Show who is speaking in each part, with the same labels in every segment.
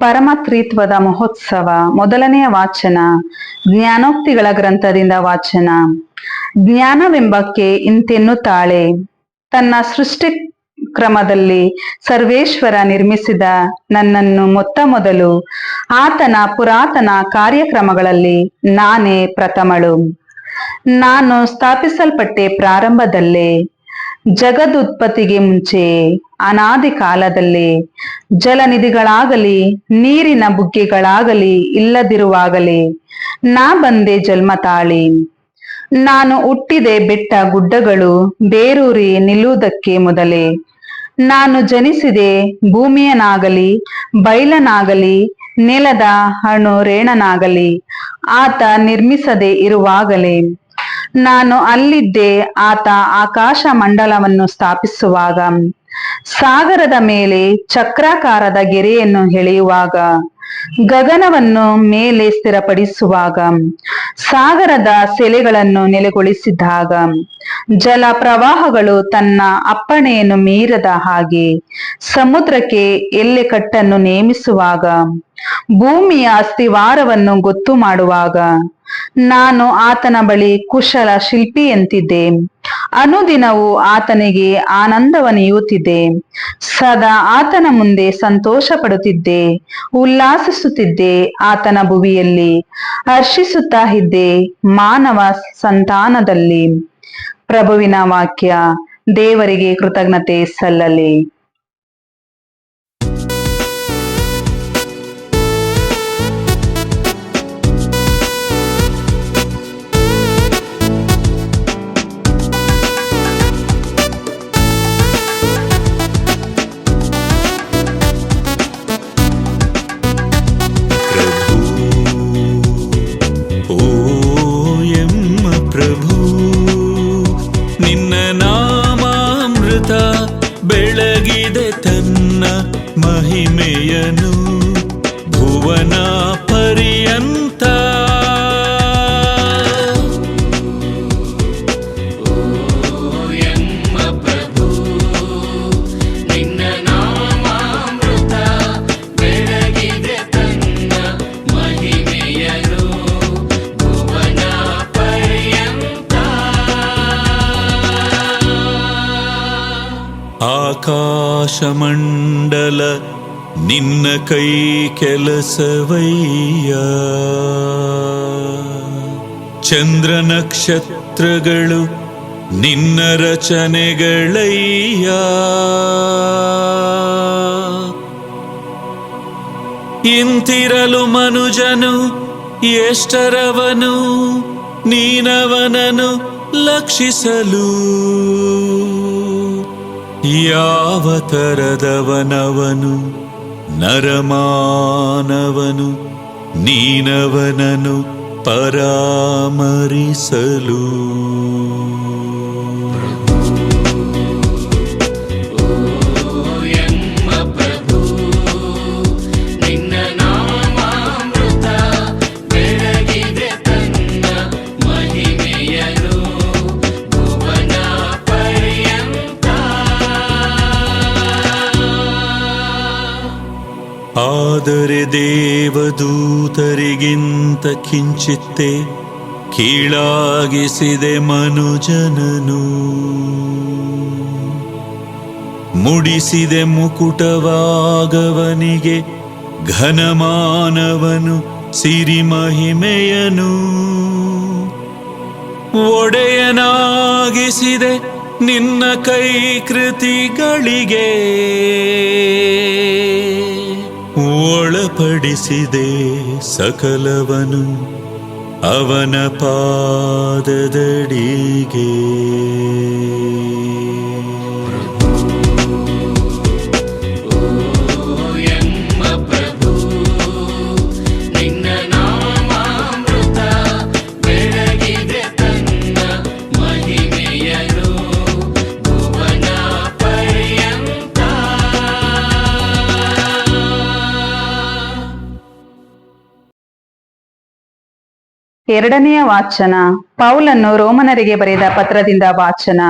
Speaker 1: ಪರಮತ್ರಿತ್ವದ ಮಹೋತ್ಸವ. ಮೊದಲನೆಯ ವಾಚನ ಜ್ಞಾನೋಕ್ತಿಗಳ ಗ್ರಂಥದಿಂದ ವಾಚನ. ಜ್ಞಾನವೆಂಬಕ್ಕೆ ಇಂತೆನ್ನುತ್ತಾಳೆ, ತನ್ನ ಸೃಷ್ಟಿ ಕ್ರಮದಲ್ಲಿ ಸರ್ವೇಶ್ವರ ನಿರ್ಮಿಸಿದ ನನ್ನನ್ನು ಮೊತ್ತ ಮೊದಲು ಆತನ ಪುರಾತನ ಕಾರ್ಯಕ್ರಮಗಳಲ್ಲಿ ನಾನೇ ಪ್ರಥಮಳು. ನಾನು ಸ್ಥಾಪಿಸಲ್ಪಟ್ಟೆ ಪ್ರಾರಂಭದಲ್ಲೇ, ಜಗದುತ್ಪತ್ತಿಗೆ ಮುಂಚೆ, ಅನಾದಿ ಕಾಲದಲ್ಲೇ. ಜಲನಿಧಿಗಳಾಗಲಿ ನೀರಿನ ಬುಗ್ಗೆಗಳಾಗಲಿ ಇಲ್ಲದಿರುವಾಗಲೇ ನಾ ಬಂದೆ ಜನ್ಮ ತಾಳಿ. ನಾನು ಹುಟ್ಟಿದೆ ಬೆಟ್ಟ ಗುಡ್ಡಗಳು ಬೇರೂರಿ ನಿಲ್ಲುವುದಕ್ಕೆ ಮೊದಲೇ. ನಾನು ಜನಿಸಿದೆ ಭೂಮಿಯನಾಗಲಿ ಬಯಲನಾಗಲಿ ನೆಲದ ಅಣು ರೇಣನಾಗಲಿ ಆತ ನಿರ್ಮಿಸದೆ ಇರುವಾಗಲೇ. ನಾನು ಅಲ್ಲಿದ್ದೆ ಆತ ಆಕಾಶ ಮಂಡಲವನ್ನು ಸ್ಥಾಪಿಸುವಾಗ, ಸಾಗರದ ಮೇಲೆ ಚಕ್ರಾಕಾರದ ಗೆರೆಯನ್ನು ಎಳೆಯುವಾಗ, ಗಗನವನ್ನು ಮೇಲೆ ಸ್ಥಿರಪಡಿಸುವಾಗ, ಸಾಗರದ ಸೆಲೆಗಳನ್ನು ನೆಲೆಗೊಳಿಸಿದಾಗ, ಜಲ ಪ್ರವಾಹಗಳು ತನ್ನ ಅಪ್ಪಣೆಯನ್ನು ಮೀರದ ಹಾಗೆ ಸಮುದ್ರಕ್ಕೆ ಎಲ್ಲೆಕಟ್ಟನ್ನು ನೇಮಿಸುವಾಗ, ಭೂಮಿಯ ಅಸ್ಥಿವಾರವನ್ನು ಗೊತ್ತು ಮಾಡುವಾಗ, ನಾನು ಆತನ ಬಳಿ ಕುಶಲ ಶಿಲ್ಪಿಯಂತಿದ್ದೆ. ಅನುದಿನವೂ ಆತನಿಗೆ ಆನಂದವನ್ನಿಯುತ್ತಿದ್ದೆ. ಸದಾ ಆತನ ಮುಂದೆ ಸಂತೋಷ ಪಡುತ್ತಿದ್ದೆ, ಉಲ್ಲಾಸಿಸುತ್ತಿದ್ದೆ. ಆತನ ಭುವಿಯಲ್ಲಿ ಹರ್ಷಿಸುತ್ತಾ ಇದ್ದೆ, ಮಾನವ ಸಂತಾನದಲ್ಲಿ. ಪ್ರಭುವಿನ ವಾಕ್ಯ. ದೇವರಿಗೆ ಕೃತಜ್ಞತೆ ಸಲ್ಲಲಿ.
Speaker 2: ಬೆಳಗಿದೆ ತನ್ನ ಮಹಿಮೆಯನು ಭುವನ ಪರ್ಯಂತ. ಆಕಾಶಮಂಡಲ ನಿನ್ನ ಕೈ ಕೆಲಸವಯ್ಯ, ಚಂದ್ರ ನಕ್ಷತ್ರಗಳು ನಿನ್ನ ರಚನೆಗಳಯ್ಯ. ಇಂತಿರಲು ಮನುಜನು ಎಷ್ಟರವನು ನೀನವನನು ಲಕ್ಷಿಸಲು. ಯಾವ ತರದವನವನು ನರಮಾನವನು ನೀನವನನು ಪರಾಮರಿಸಲು. ಆದರೆ ದೇವದೂತರಿಗಿಂತ ಕಿಂಚಿತ್ತೆ ಕೀಳಾಗಿಸಿದೆ ಮನುಜನನು. ಮುಡಿಸಿದೆ ಮುಕುಟವಾಗವನಿಗೆ ಘನಮಾನವನು ಸಿರಿಮಹಿಮೆಯನು. ಒಡೆಯನಾಗಿಸಿದೆ ನಿನ್ನ ಕೈಕೃತಿಗಳಿಗೆ, ಒಳಪಡಿಸಿದೆ ಸಕಲವನು ಅವನ ಪಾದದಡಿಗೆ.
Speaker 1: ಎರಡನೆಯ ವಾಚನ ಪೌಲನು ರೋಮನರಿಗೆ ಬರೆದ ಪತ್ರದಿಂದ ವಾಚನ.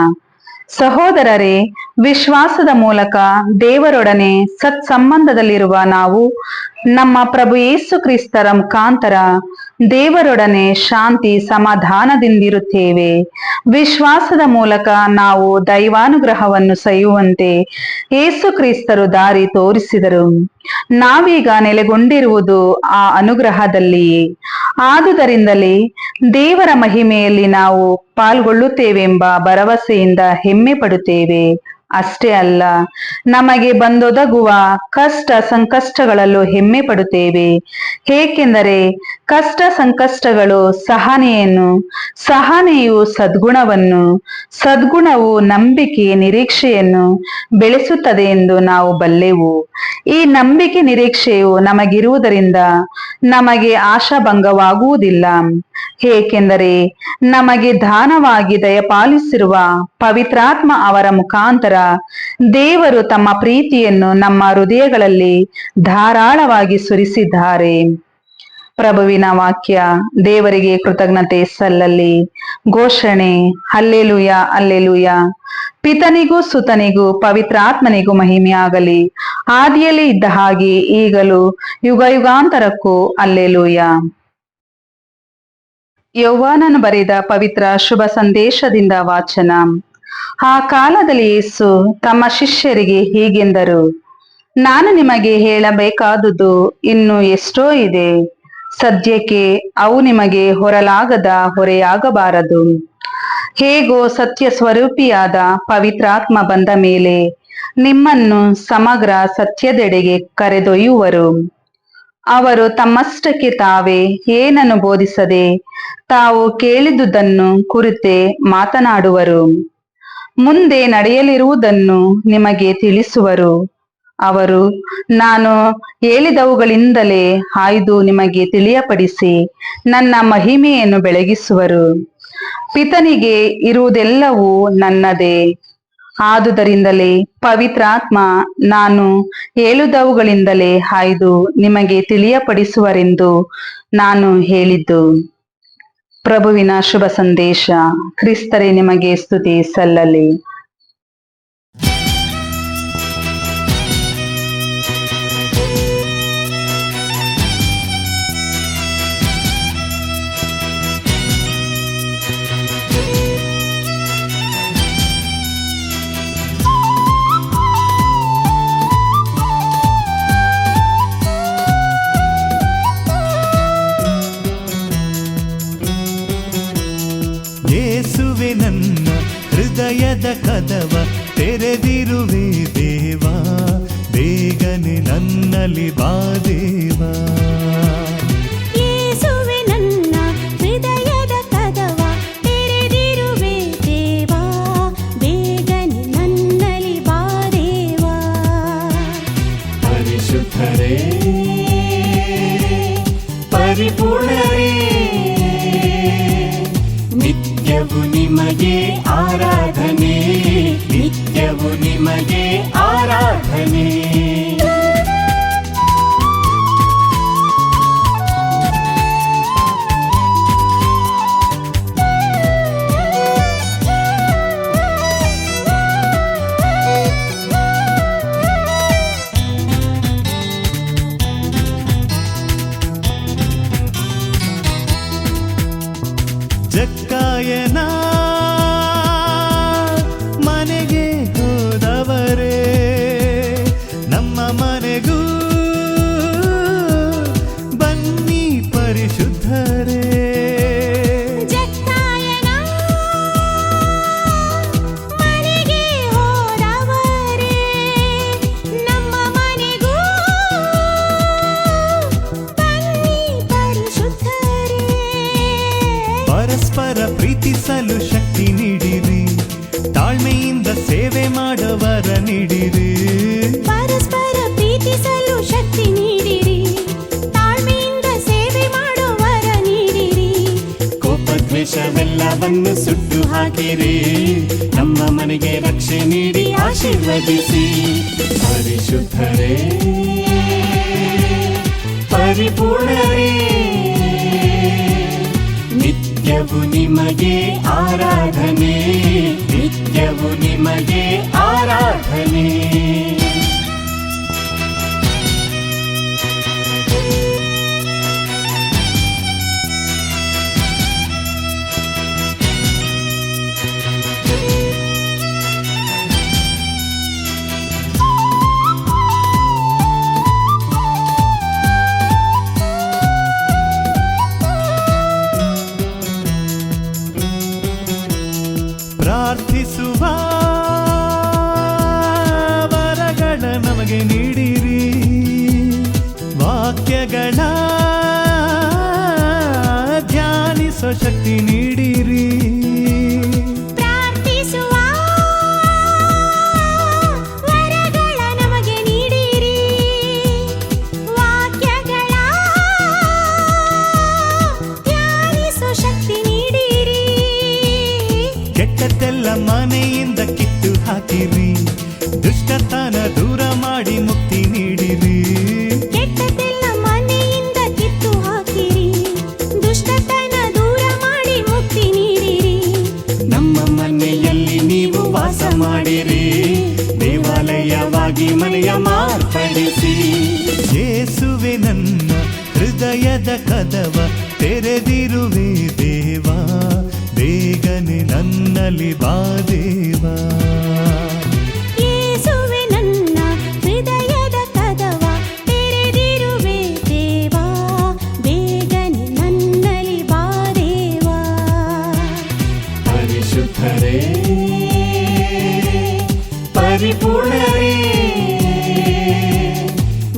Speaker 1: ಸಹೋದರರೇ, ವಿಶ್ವಾಸದ ಮೂಲಕ ದೇವರೊಡನೆ ಸತ್ಸಂಬಂಧದಲ್ಲಿರುವ ನಾವು ನಮ್ಮ ಪ್ರಭು ಯೇಸು ಕ್ರಿಸ್ತರ ಮುಖಾಂತರ ದೇವರೊಡನೆ ಶಾಂತಿ ಸಮಾಧಾನದಿಂದಿರುತ್ತೇವೆ. ವಿಶ್ವಾಸದ ಮೂಲಕ ನಾವು ದೈವಾನುಗ್ರಹವನ್ನು ಸವಿಯುವಂತೆ ಯೇಸು ಕ್ರಿಸ್ತರು ದಾರಿ ತೋರಿಸಿದರು. ನಾವೀಗ ನೆಲೆಗೊಂಡಿರುವುದು ಆ ಅನುಗ್ರಹದಲ್ಲಿಯೇ. ಆದುದರಿಂದಲೇ ದೇವರ ಮಹಿಮೆಯಲ್ಲಿ ನಾವು ಪಾಲ್ಗೊಳ್ಳುತ್ತೇವೆಂಬ ಭರವಸೆಯಿಂದ ಹೆಮ್ಮೆ ಪಡುತ್ತೇವೆ. ಅಷ್ಟೇ ಅಲ್ಲ, ನಮಗೆ ಬಂದೊದಗುವ ಕಷ್ಟ ಸಂಕಷ್ಟಗಳಲ್ಲೂ ಹೆಮ್ಮೆ ಪಡುತ್ತೇವೆ. ಏಕೆಂದರೆ ಕಷ್ಟ ಸಂಕಷ್ಟಗಳು ಸಹನೆಯನ್ನು, ಸಹನೆಯು ಸದ್ಗುಣವನ್ನು, ಸದ್ಗುಣವು ನಂಬಿಕೆ ನಿರೀಕ್ಷೆಯನ್ನು ಬೆಳೆಸುತ್ತದೆ ಎಂದು ನಾವು ಬಲ್ಲೆವು. ಈ ನಂಬಿಕೆ ನಿರೀಕ್ಷೆಯು ನಮಗಿರುವುದರಿಂದ ನಮಗೆ ಆಶಾಭಂಗವಾಗುವುದಿಲ್ಲ. ಏಕೆಂದರೆ ನಮಗೆ ದಾನವಾಗಿ ದಯಪಾಲಿಸಿರುವ ಪವಿತ್ರಾತ್ಮ ಅವರ ಮುಖಾಂತರ ದೇವರು ತಮ್ಮ ಪ್ರೀತಿಯನ್ನು ನಮ್ಮ ಹೃದಯಗಳಲ್ಲಿ ಧಾರಾಳವಾಗಿ ಸುರಿಸಿದ್ದಾರೆ. ಪ್ರಭುವಿನ ವಾಕ್ಯ. ದೇವರಿಗೆ ಕೃತಜ್ಞತೆ ಸಲ್ಲಲಿ. ಘೋಷಣೆ: ಹಲ್ಲೆಲೂಯ, ಹಲ್ಲೆಲೂಯ. ಪಿತನಿಗೂ ಸುತನಿಗೂ ಪವಿತ್ರಾತ್ಮನಿಗೂ ಮಹಿಮೆಯಾಗಲಿ, ಆದಿಯಲ್ಲಿ ಇದ್ದ ಹಾಗೆ ಈಗಲೂ ಯುಗ ಯುಗಾಂತರಕ್ಕೂ. ಹಲ್ಲೆಲೂಯ. ಯೋಹಾನನು ಬರೆದ ಪವಿತ್ರ ಶುಭ ಸಂದೇಶದಿಂದ ವಾಚನ. ಆ ಕಾಲದಲ್ಲಿ ಯೇಸು ತಮ್ಮ ಶಿಷ್ಯರಿಗೆ ಹೀಗೆಂದರು: ನಾನು ನಿಮಗೆ ಹೇಳಬೇಕಾದುದು ಇನ್ನೂ ಎಷ್ಟೋ ಇದೆ. ಸದ್ಯಕ್ಕೆ ಅವು ನಿಮಗೆ ಹೊರಲಾಗದ ಹೊರೆಯಾಗಬಾರದು. ಹೇಗೋ ಸತ್ಯ ಸ್ವರೂಪಿಯಾದ ಪವಿತ್ರಾತ್ಮ ಬಂದ ಮೇಲೆ ನಿಮ್ಮನ್ನು ಸಮಗ್ರ ಸತ್ಯದೆಡೆಗೆ ಕರೆದೊಯ್ಯುವರು. ಅವರು ತಮ್ಮಷ್ಟಕ್ಕೆ ತಾವೇ ಏನನ್ನು ಬೋಧಿಸದೆ ತಾವು ಕೇಳಿದುದನ್ನು ಕುರಿತೇ ಮಾತನಾಡುವರು. ಮುಂದೆ ನಡೆಯಲಿರುವುದನ್ನು ನಿಮಗೆ ತಿಳಿಸುವರು. ಅವರು ನಾನು ಹೇಳಿದವುಗಳಿಂದಲೇ ಆಯ್ದು ನಿಮಗೆ ತಿಳಿಯಪಡಿಸಿ ನನ್ನ ಮಹಿಮೆಯನ್ನು ಬೆಳಗಿಸುವರು. ಪಿತನಿಗೆ ಇರುವುದೆಲ್ಲವೂ ನನ್ನದೇ. ಆದುದರಿಂದಲೇ ಪವಿತ್ರಾತ್ಮ ನಾನು ಹೇಳುವುದವುಗಳಿಂದಲೇ ಆಯ್ದು ನಿಮಗೆ ತಿಳಿಯಪಡಿಸುವರೆಂದು ನಾನು ಹೇಳಿದ್ದು. ಪ್ರಭುವಿನ ಶುಭ ಸಂದೇಶ. ಕ್ರಿಸ್ತರೇ, ನಿಮಗೆ ಸ್ತುತಿ ಸಲ್ಲಲಿ.
Speaker 3: ಯೇಸುವೆ ನನ್ನ ಹೃದಯದ ಕದವ ತೆರೆದಿರುವೆ ದೇವಾ, ಬೇಗನೆ ನನ್ನಲ್ಲಿ ಬಾ ದೇವಾ.
Speaker 4: ಯೇಸುವೆ ನನ್ನ ಹೃದಯದ ಕದವ ತೆರೆದಿರುವೆ ದೇವಾ, ಬೇಗನೆ ನನ್ನಲ್ಲಿ ಬಾ ದೇವಾ.
Speaker 3: ಪರಿಶುದ್ಧರೇ, ಪರಿಪೂರ್ಣರೇ, ನಿತ್ಯವು ನಿಮಗೆ ಆರಾಧನೆ, ನಿತ್ಯವು ನಿಮಗೆ ಆರಾಧನೆ. ಜಕ್ಕಾಯನ ಮನೆಗೆ ಹೋದವರೇ, ನಮ್ಮ ಮನೆಗೂ ಬನ್ನಿ ಪರಿಶುದ್ಧರೇ.
Speaker 4: ಜಕ್ಕಾಯನ ಮನೆಗೆ ಹೋದವರೇ, ನಮ್ಮ ಮನೆಗೂ ಬನ್ನಿ ಪರಿಶುದ್ಧರೇ.
Speaker 3: ಪರಸ್ಪರ ಪ್ರೀತಿಸಲು ಶಕ್ತಿ ನೀಡಿರಿ, ತಾಳ್ಮೆಯಿಂದ ಸೇವೆ ಮಾಡುವರ ನೀಡಿರಿ.
Speaker 4: ಪರಸ್ಪರ ಪ್ರೀತಿಸಲು ಶಕ್ತಿ ನೀಡಿರಿ, ತಾಳ್ಮೆಯಿಂದ ಸೇವೆ ಮಾಡುವರ ನೀಡಿರಿ.
Speaker 3: ಕೋಪದ್ವೇಷವೆಲ್ಲವನ್ನು ಸುಟ್ಟು ಹಾಕಿರಿ, ನಮ್ಮ ಮನೆಗೆ ರಕ್ಷೆ ನೀಡಿ ಆಶೀರ್ವದಿಸಿ. ಪರಿಶುದ್ಧರೇ, ಪರಿಪೂರ್ಣರೇ, ನಿತ್ಯವು ನಿಮಗೆ ಆರಾಧನೆ, ನಿತ್ಯ ನಿತ್ಯವೂ ನಿಮಗೆ ಆರಾಧನೆ. ಪ್ರಾರ್ಥಿಸುವ ವರಗಳ ನಮಗೆ ನೀಡಿರಿ, ವಾಕ್ಯಗಳ ಧ್ಯಾನಿಸೋ ಶಕ್ತಿ ನೀಡಿರಿ.
Speaker 4: ಪ್ರಾರ್ಥಿಸುವ ವರಗಳ ನಮಗೆ ನೀಡಿರಿ, ವಾಕ್ಯಗಳ ಧ್ಯಾನಿಸೋ ಶಕ್ತಿ ನೀಡಿರಿ.
Speaker 3: ಕೆಟ್ಟದ್ದೆಲ್ಲ ಮನೆಯಿಂದ ಕಿತ್ತು ಹಾಕಿರಿ, ದುಷ್ಟತನ ದೂರ ಮಾಡಿ ಮುಕ್ತಿ ನೀಡಿರಿ.
Speaker 4: ಕೆಟ್ಟದ್ದೆಲ್ಲ ಮನೆಯಿಂದ ಕಿತ್ತು ಹಾಕಿರಿ, ದುಷ್ಟತನ ದೂರ ಮಾಡಿ ಮುಕ್ತಿ ನೀಡಿರಿ.
Speaker 3: ನಮ್ಮ ಮನೆಯಲ್ಲಿ ನೀವು ವಾಸ ಮಾಡಿರಿ, ದೇವಾಲಯವಾಗಿ ಮನೆಯ ಮಾರ್ಪಡಿಸಿ. ಯೇಸುವೆ ನನ್ನ ಹೃದಯದ ಕದವ ತೆರೆದಿರುವೆ ದೇವಾ, ಬೇಗನೆ ನನ್ನಲ್ಲಿ ಬಾ ದೇವಾ.
Speaker 4: ಯೇಸುವೆ ನನ್ನ ಹೃದಯದ ಕದವ ತೆರೆದಿರುವೆ ದೇವಾ, ಬೇಗನೆ ನನ್ನಲ್ಲಿ ಬಾ ದೇವಾ.
Speaker 3: ಪರಿಶುದ್ಧರೇ, ಪರಿಪೂರ್ಣರೇ,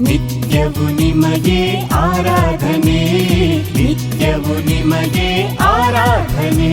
Speaker 3: ನಿತ್ಯವೂ ನಿಮಗೆ ಆರಾಧನೆ, ನಿತ್ಯವೂ ನಿಮಗೆ ಆರಾಧನೆ.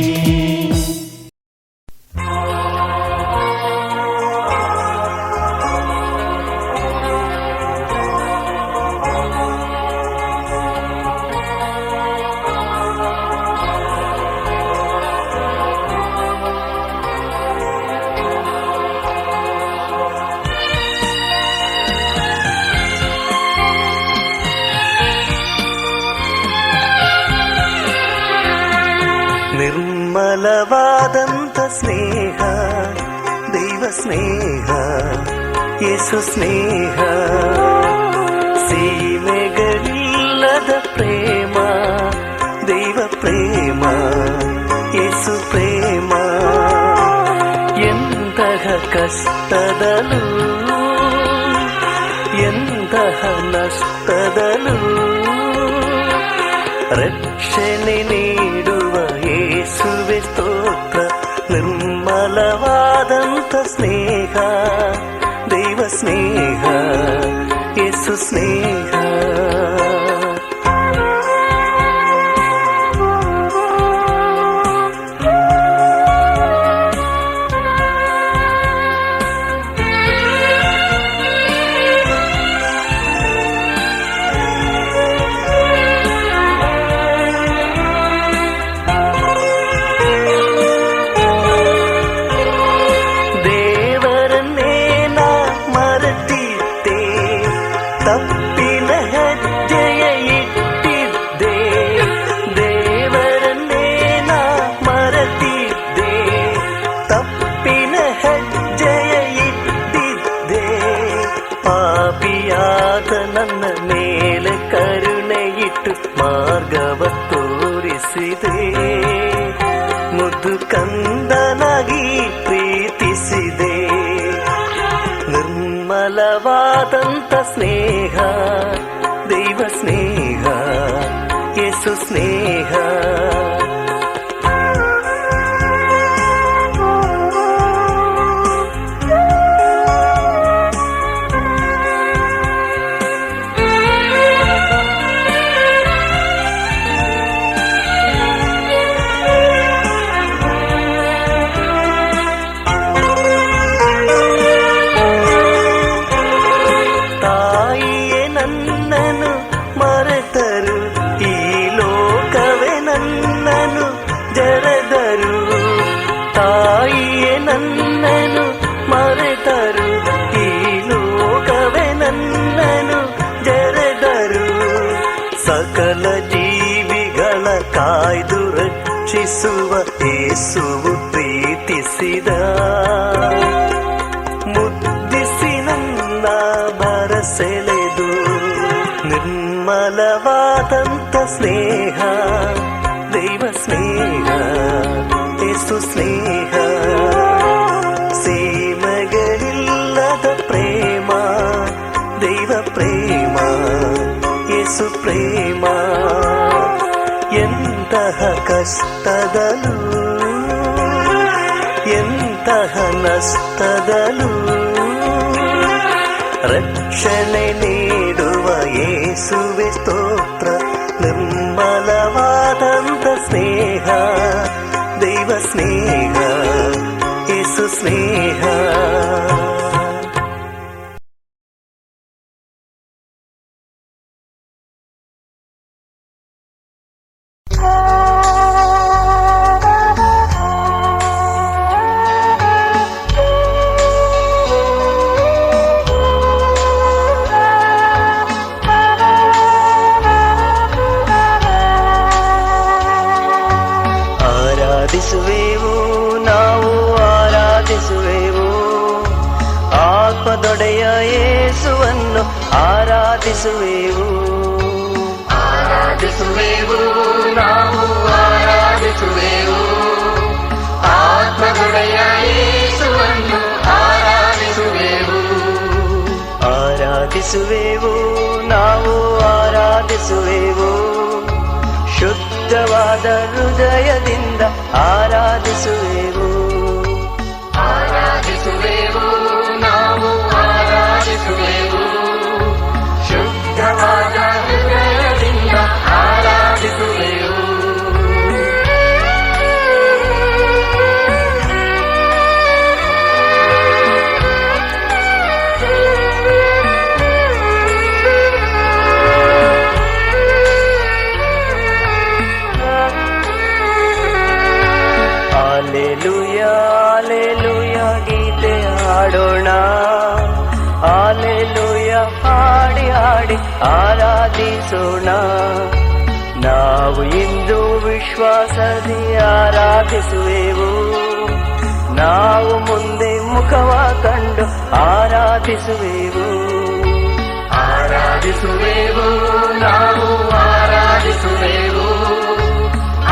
Speaker 5: ನಿರ್ಮಲವಾದಂತ ಸ್ನೇಹ, ದೈವ ಸ್ನೇಹ, ಯೇಸು ಸ್ನೇಹ, ಸೀಮೆಗಳಿಲ್ಲದ ಪ್ರೇಮ, ದೈವ ಪ್ರೇಮ, ಯೇಸು ಪ್ರೇಮ. ಎಂತಹ ಕಷ್ಟದಲ್ಲೂ ಎಂತಹ ನಷ್ಟದಲ್ಲೂ ರಕ್ಷಣೆ ನೀಡುವ ಯೇಸುವೆ ಸ್ತೋತ್ರ. ನಿರ್ಮಲವಾದಂತ ಸ್ನೇಹ, ದೈವ ಸ್ನೇಹ, ಯೇಸು ಸ್ನೇಹ. ತಪ್ಪಿನ ಹೆಜ್ಜೆಯ ಇಟ್ಟಿದ್ದೆ, ದೇವರನ್ನೇ ನಾ ಮರೆತಿದ್ದೆ, ತಪ್ಪಿನ ಹೆಜ್ಜೆಯ ಇಟ್ಟಿದ್ದೆ. ಪಾಪಿಯಾದ ನನ್ನ ಮೇಲೆ ಕರುಣೆ ಇಟ್ಟು ಮಾರ್ಗವ ತೋರಿಸಿದೆ, ಮುದ್ದು ಕಂದನಾಗಿ ಪ್ರೀತಿಸಿದೆ. ನಿರ್ಮಲವಾದಂತ ಸ್ನೇಹ, ದೈವ ಸ್ನೇಹ, ಯೇಸು ಸ್ನೇಹ. ಸಕಲ ಜೀವಿಗಳ ಕಾಯ್ದು ರಕ್ಷಿಸುವ ಯೇಸುವು ಪ್ರೀತಿಸಿ ಮುಡಿಸಿದ ಮುದ್ದಿಸಿ ನನ್ನ ಬರಸೆಳೆದು ನಿರ್ಮಲವಾದಂತ ಸ್ನೇಹ ದೈವ ಸ್ನೇಹ ಯೇಸು ಸ್ನೇಹ ಸೀಮೆಗಳಿಲ್ಲದ ಪ್ರೇಮ ದೈವ ಪ್ರೇಮ ಯೇಸು ಪ್ರೇಮ ಎಂತಹ ಕಷ್ಟದಲ್ಲೂ ಎಂತಹ ನಷ್ಟದಲ್ಲೂ ರಕ್ಷಣೆ ನೀಡುವ ಯೇಸುವೆ ಸ್ತೋತ್ರ ನಿರ್ಮಲವಾದಂತ ಸ್ನೇಹ ದೈವ ಸ್ನೇಹ ಯೇಸು ಸ್ನೇಹ ಆರಾಧಿಸುವೆವು ನಾವು ಆರಾಧಿಸುವೆವು ಆತ್ಮದೊಡೆಯ ಯೇಸುವನ್ನು ಆರಾಧಿಸುವೆವು
Speaker 3: ಆರಾಧಿಸುವೆವು ನಾವು ಆರಾಧಿಸುವೆವು ಆತ್ಮದೊಡೆಯ ಯೇಸುವನ್ನು ಆರಾಧಿಸುವೆವು
Speaker 5: ಆರಾಧಿಸುವೆವು ನಾವು ಆರಾಧಿಸುವೆವು ಶುದ್ಧವಾದ ಹೃದಯದಿಂದ ಆರಾಧಿಸುವೆವು
Speaker 3: ಆರಾಧಿಸುವೆವು ನಾವು ಆರಾಧಿಸುವೆವು ಶುದ್ಧವಾದ ಹೃದಯದಿಂದ ಆರಾಧಿಸುವೆವು
Speaker 5: Alleluia, Alleluia, ಗೀತೆ ಹಾಡೋಣ Alleluia, ಹಾಡಿ ಹಾಡಿ ಆರಾಧಿಸೋಣ ನಾವು ಇಂದು ವಿಶ್ವಾಸದಿ ಆರಾಧಿಸುವೆವು ನಾವು ಮುಂದೆ ಮುಖವ ಕಂಡು ಆರಾಧಿಸುವೆವು
Speaker 3: ಆರಾಧಿಸುವೆವು ನಾವು ಆರಾಧಿಸುವೆವು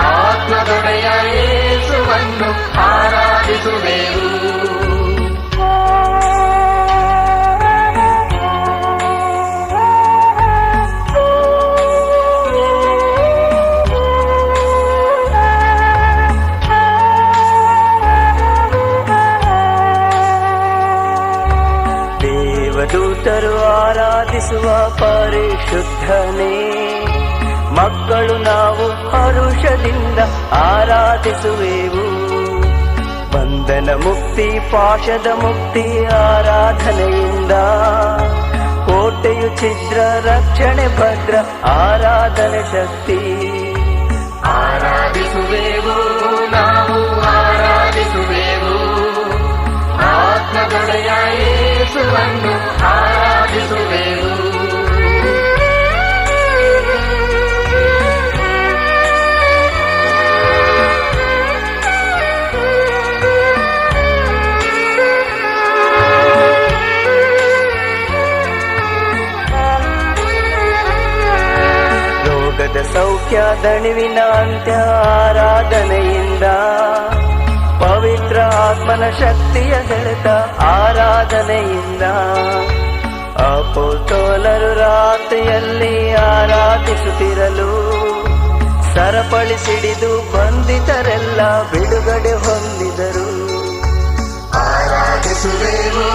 Speaker 3: ಆತ್ಮದೊಡೆಯ ಯೇಸುವನ್ನು ಆರಾಧಿಸುವೆವು
Speaker 5: ದೇವದೂತರು ಆರಾಧಿಸುವ ಪರಿಶುದ್ಧನೇ ಮಕ್ಕಳು ನಾವು ಹರುಷದಿಂದ ಆರಾಧಿಸುವೆವು ಬಂಧನ ಮುಕ್ತಿ ಪಾಶದ ಮುಕ್ತಿ ಆರಾಧನೆಯಿಂದ ಕೋಟೆಯು ಛಿದ್ರ ರಕ್ಷಣೆ ಭದ್ರ ಆರಾಧನೆ ಶಕ್ತಿ
Speaker 3: ಆರಾಧಿಸುವೆವು ನಾವು ಆರಾಧಿಸುವೆವು ಆತ್ಮದೊಡೆಯ ಯೇಸುವನ್ನು ಆರಾಧಿಸುವೆವು
Speaker 5: ರೋಗದ ಸೌಖ್ಯ ದಣಿವಿನ ಅಂತ್ಯ ಆರಾಧನೆಯಿಂದ ಪವಿತ್ರ ಆತ್ಮನ ಶಕ್ತಿಯ ಸೆಳೆತ ಆರಾಧನೆಯಿಂದ ಅಪೊಸ್ತಲರು ರಾತ್ರಿಯಲ್ಲಿ ಆರಾಧಿಸುತ್ತಿರಲು ಸರಪಳಿ ಸಿಡಿದು ಬಂಧಿತರೆಲ್ಲ ಬಿಡುಗಡೆ ಹೊಂದಿದರು
Speaker 3: ಆರಾಧಿಸುವೆವು